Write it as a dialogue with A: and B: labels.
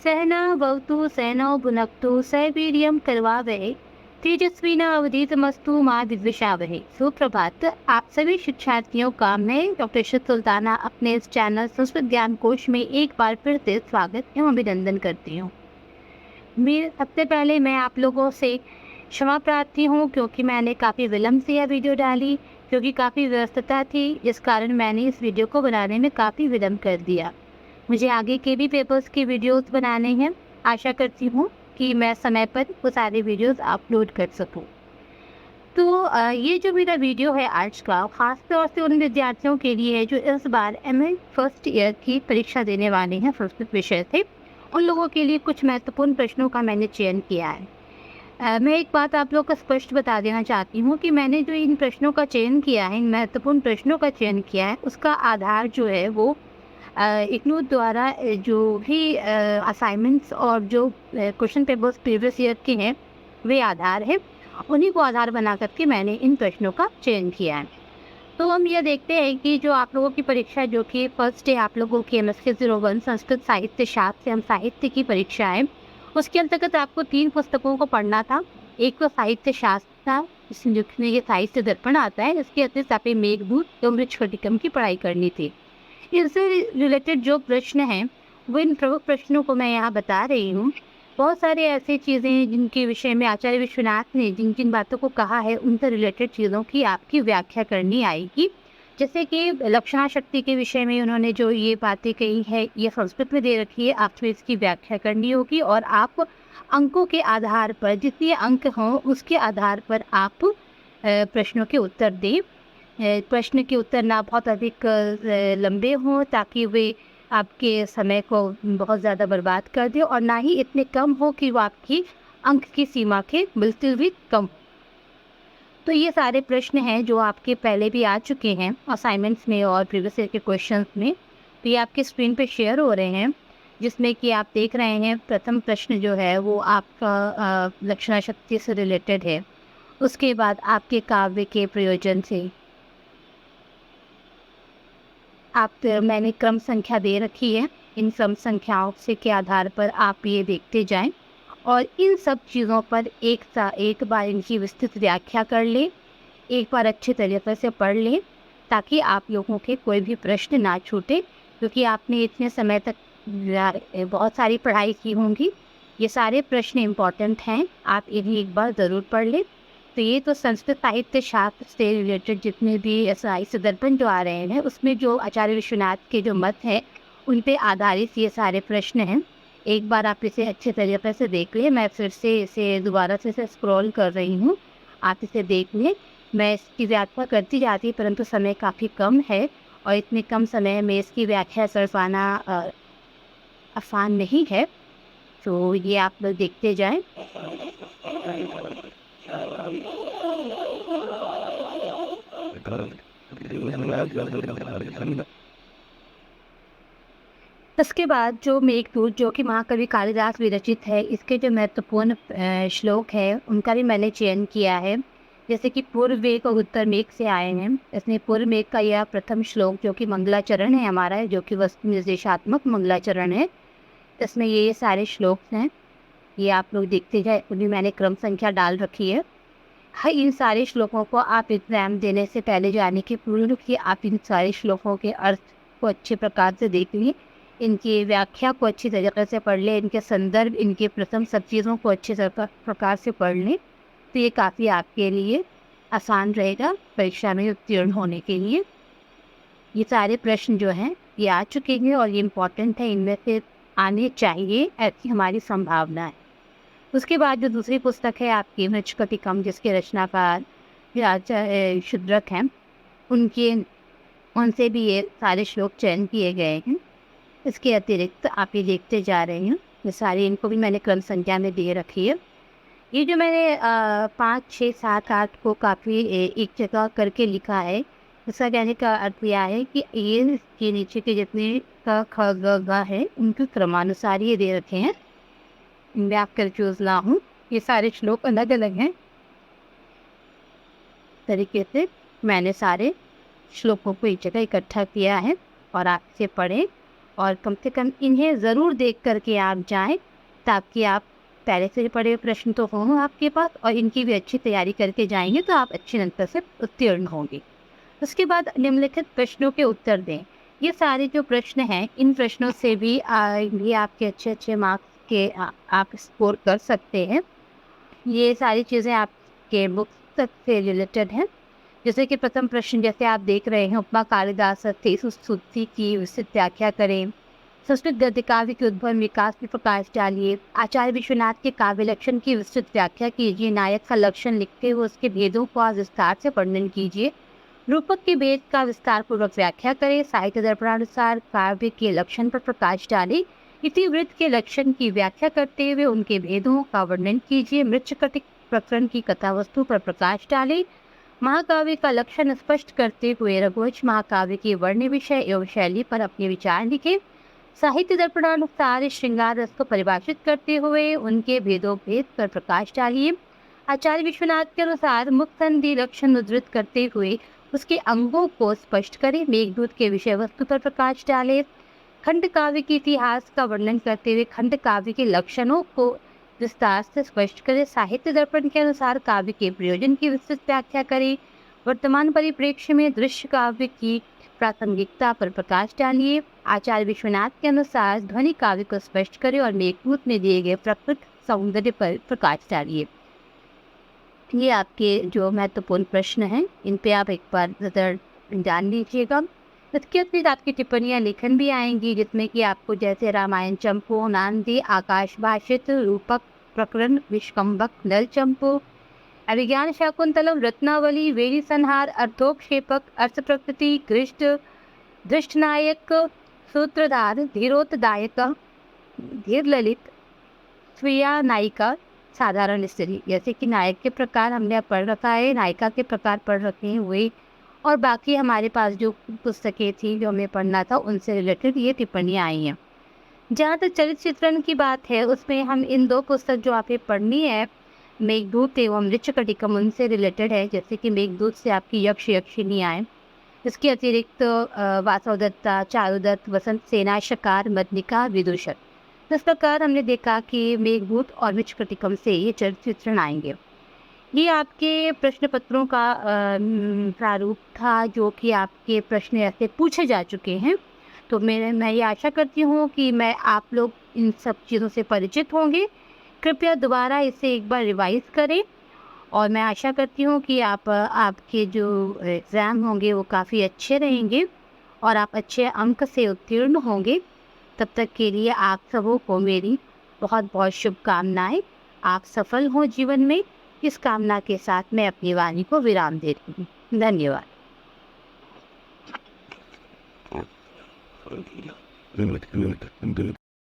A: सहना भवतु सहनौ भुनक्तु सह वीर्यं करवावहै तेजस्विनावधीतमस्तु मां विद्विषावहै। सुप्रभात। आप सभी शिक्षार्थियों का मैं डॉक्टर इशरत सुल्ताना अपने इस चैनल संस्कृत ज्ञान कोश में एक बार फिर से स्वागत एवं अभिनंदन करती हूँ। मेरे सबसे पहले मैं आप लोगों से क्षमा प्रार्थी हूँ क्योंकि मैंने काफ़ी विलम्ब से यह वीडियो डाली, क्योंकि काफ़ी व्यस्तता थी, जिस कारण मैंने इस वीडियो को बनाने में काफ़ी विलम्ब कर दिया। मुझे आगे के भी पेपर्स की वीडियोस बनाने हैं। आशा करती हूँ कि मैं समय पर वो सारे वीडियोस अपलोड कर सकूँ। तो ये जो मेरा वीडियो है आज का, ख़ास तौर से उन विद्यार्थियों के लिए है जो इस बार MA फर्स्ट ईयर की परीक्षा देने वाले हैं संस्कृत विषय से। उन लोगों के लिए कुछ महत्वपूर्ण प्रश्नों का मैंने चयन किया है। मैं एक बात आप लोग को स्पष्ट बता देना चाहती हूँ कि मैंने जो इन प्रश्नों का चयन किया है, इन महत्वपूर्ण प्रश्नों का चयन किया है, उसका आधार जो है वो इग्नू द्वारा जो भी असाइनमेंट्स और जो क्वेश्चन पेपर्स प्रीवियस ईयर के हैं वे आधार है। उन्हीं को आधार बना करके मैंने इन प्रश्नों का चयन किया है। तो हम यह देखते हैं कि जो आप लोगों की परीक्षा जो कि फर्स्ट डे आप लोगों की MSK 01 संस्कृत साहित्य शास्त्र एवं साहित्य की परीक्षा है, उसके अंतर्गत आपको 3 पुस्तकों को पढ़ना था। एक तो साहित्य शास्त्र था, जिसमें ये साहित्य दर्पण आता है। इसके अतिरिक्त आपको मेघदूत एवं मृच्छकटिकम की पढ़ाई करनी थी। इससे रिलेटेड जो प्रश्न हैं वो इन प्रमुख प्रश्नों को मैं यहाँ बता रही हूँ। बहुत सारे ऐसी चीज़ें हैं जिनके विषय में आचार्य विश्वनाथ ने जिन जिन बातों को कहा है उनसे रिलेटेड चीज़ों की आपकी व्याख्या करनी आएगी। जैसे कि लक्षणा शक्ति के विषय में उन्होंने जो ये बातें कही है ये संस्कृत में दे रखी है, आपको इसकी व्याख्या करनी होगी और आप अंकों के आधार पर जितने अंक हों उसके आधार पर आप प्रश्नों के उत्तर दें। प्रश्न के उत्तर ना बहुत अधिक लंबे हों ताकि वे आपके समय को बहुत ज़्यादा बर्बाद कर दें, और ना ही इतने कम हो कि वो आपकी अंक की सीमा के बिल्कुल भी कम। तो ये सारे प्रश्न हैं जो आपके पहले भी आ चुके हैं असाइनमेंट्स में और प्रीवियस ईयर के क्वेश्चंस में। तो ये आपके स्क्रीन पे शेयर हो रहे हैं, जिसमें कि आप देख रहे हैं प्रथम प्रश्न जो है वो आपका लक्षणा शक्ति से रिलेटेड है। उसके बाद आपके काव्य के प्रयोजन से मैंने क्रम संख्या दे रखी है। इन क्रम संख्याओं से के आधार पर आप ये देखते जाएं और इन सब चीज़ों पर एक बार इनकी विस्तृत व्याख्या कर लें, एक बार अच्छे तरीके से पढ़ लें ताकि आप लोगों के कोई भी प्रश्न ना छूटे, क्योंकि आपने इतने समय तक बहुत सारी पढ़ाई की होंगी। ये सारे प्रश्न इम्पॉर्टेंट हैं, आप इन्हें एक बार ज़रूर पढ़ लें। तो ये तो संस्कृत साहित्य शास्त्र से रिलेटेड जितने भी साहित्य दर्पण जो आ रहे हैं उसमें जो आचार्य विश्वनाथ के जो मत हैं उन पे आधारित ये सारे प्रश्न हैं। एक बार आप इसे अच्छे तरीके से देख लें। मैं फिर से इसे दोबारा से स्क्रॉल कर रही हूँ, आप इसे देख लें। मैं इसकी व्याख्या करती जाती परंतु समय काफ़ी कम है और इतने कम समय में इसकी व्याख्या कर पाना आसान नहीं है। तो ये आप लोग देखते जाएं। इसके बाद जो मेघदूत जो कि महाकवि कालिदास विरचित है, इसके जो महत्वपूर्ण श्लोक है उनका भी मैंने चयन किया है। जैसे कि पूर्व मेघ और उत्तर मेघ से आए हैं। इसमें पूर्व मेघ का यह प्रथम श्लोक जो कि मंगलाचरण है हमारा, जो कि वस्तु निर्देशात्मक मंगलाचरण है, इसमें ये सारे श्लोक हैं। ये आप लोग देखते जाए, उन्हें मैंने क्रम संख्या डाल रखी है। हाँ, इन सारे श्लोकों को आप एग्जाम देने से पहले जाने के पूर्व कि आप इन सारे श्लोकों के अर्थ को अच्छे प्रकार से देख लें, इनकी व्याख्या को अच्छी तरीके से पढ़ लें, इनके संदर्भ, इनके प्रथम सब चीज़ों को अच्छे प्रकार से पढ़ लें। तो ये काफ़ी आपके लिए आसान रहेगा परीक्षा में उत्तीर्ण होने के लिए। ये सारे प्रश्न जो हैं ये आ चुके हैं और ये इम्पोर्टेंट है, इनमें से आने चाहिए ऐसी हमारी संभावना है। उसके बाद जो दूसरी पुस्तक है आपकी मृच्छकटिकम, जिसके रचनाकार शूद्रक हैं, उनसे भी ये सारे श्लोक चयन किए गए हैं। इसके अतिरिक्त आप ये देखते जा रहे हैं, ये सारी इनको भी मैंने क्रम संख्या में दे रखी है। ये जो मैंने 5, 6, 7, 8 को काफ़ी एक जगह करके लिखा है, इसका कहने का अर्थ यह है कि ये इसके नीचे के जितने का ख ग घ है उनके क्रमानुसार ये दे रखे हैं। मैं आप कंफ्यूज ना हूँ, ये सारे श्लोक अलग अलग हैं। तरीके से मैंने सारे श्लोकों को एक जगह इकट्ठा किया है और आप इसे पढ़ें और कम से कम इन्हें ज़रूर देख कर के आप जाएँ, ताकि आप पहले से पढ़े हुए प्रश्न तो हों आपके पास और इनकी भी अच्छी तैयारी करके जाएँगे तो आप अच्छे नंबर से उत्तीर्ण होंगे। उसके बाद निम्नलिखित प्रश्नों के उत्तर दें। ये सारे जो प्रश्न हैं, इन प्रश्नों से भी आपके अच्छे-अच्छे मार्क्स के आप स्कोर कर सकते हैं। ये सारी चीज़ें आपके बुक्स तक से रिलेटेड हैं। जैसे कि प्रथम प्रश्न जैसे आप देख रहे हैं, उपमा कालिदास स्तुति की विस्तृत व्याख्या करें। संस्कृत गद्य काव्य के उद्भव विकास पर प्रकाश डालिए। आचार्य विश्वनाथ के काव्य लक्षण की विस्तृत व्याख्या कीजिए। नायक का लक्षण लिखते हुए उसके भेदों का विस्तार से वर्णन कीजिए। रूपक के भेद का विस्तार पूर्वक व्याख्या करें। साहित्य दर्पणानुसार काव्य के लक्षण पर प्रकाश डालें। इतिवृत्त के लक्षण की व्याख्या करते हुए उनके भेदों का वर्णन कीजिए। मृच्छकटिक प्रकरण की कथा वस्तु पर प्रकाश डालें। महाकाव्य का लक्षण स्पष्ट करते हुए रघुवंश महाकाव्य के वर्ण विषय एवं शैली पर अपने विचार लिखें। साहित्य दर्पणानुसार श्रृंगार रस को परिभाषित करते हुए उनके भेदों भेद पर प्रकाश डालिए। आचार्य विश्वनाथ के अनुसार मुक्त संधि लक्षण उद्धृत करते हुए उसके अंगों को स्पष्ट करें। मेघदूत के विषय वस्तु पर प्रकाश डालें। खंड काव्य के इतिहास का वर्णन करते हुए खंड काव्य के लक्षणों को विस्तार से स्पष्ट करें। साहित्य दर्पण के अनुसार काव्य के प्रयोजन की विस्तृत व्याख्या करें। वर्तमान परिप्रेक्ष्य में दृश्य काव्य की प्रासंगिकता पर प्रकाश डालिए। आचार्य विश्वनाथ के अनुसार ध्वनि काव्य को स्पष्ट करें और मेघदूत में दिए गए प्रकृति सौंदर्य पर प्रकाश डालिए। ये आपके जो महत्वपूर्ण प्रश्न हैं, इन पे आप एक बार ज़रा जान लीजिएगा। इसके अतिरिक्त आपकी टिप्पणियाँ लेखन भी आएंगी, जिसमें कि आपको जैसे रामायण चंपू, नांदी, आकाश भाषित, रूपक प्रकरण, विष्कंभक, नल चंपू, अभिज्ञान शाकुंतलम, रत्नावली, वेरी संहार, अर्थोक्षेपक, अर्थ प्रकृति, कृष्ट, दृष्टनायक, सूत्रधार, धीरोतदायक, धीर ललित, स्वीया नायिका, साधारण स्त्री। जैसे कि नायक के प्रकार हमने अब पढ़ रखा है, नायिका के प्रकार पढ़ रखे हैं वही, और बाकी हमारे पास जो पुस्तकें थी जो हमें पढ़ना था उनसे रिलेटेड ये टिप्पणियाँ आई हैं। जहाँ तक चरित्र चित्रण की बात है, उसमें हम इन दो पुस्तक जो आपने पढ़नी है, मेघदूत एवं मृच्छकटिकम, उनसे रिलेटेड है। जैसे कि मेघदूत से आपकी यक्ष यक्षिणी आए। इसके अतिरिक्त वासवदत्ता, चारुदत्त, वसंत सेना, शकार, मदनिका, विदूषक। इस प्रकार हमने देखा कि मेघदूत और मृच्छकटिकम से ये चरित्र चित्रण आएंगे। ये आपके प्रश्न पत्रों का प्रारूप था, जो कि आपके प्रश्न ऐसे पूछे जा चुके हैं। तो मैं ये आशा करती हूँ कि आप लोग इन सब चीज़ों से परिचित होंगे। कृपया दोबारा इसे एक बार रिवाइज़ करें और मैं आशा करती हूँ कि आपके जो एग्ज़ाम होंगे वो काफ़ी अच्छे रहेंगे और आप अच्छे अंक से उत्तीर्ण होंगे। तब तक के लिए आप सबों को मेरी बहुत बहुत शुभकामनाएँ। आप सफल हों जीवन में, इस कामना के साथ मैं अपनी वाणी को विराम दे रही हूँ। धन्यवाद।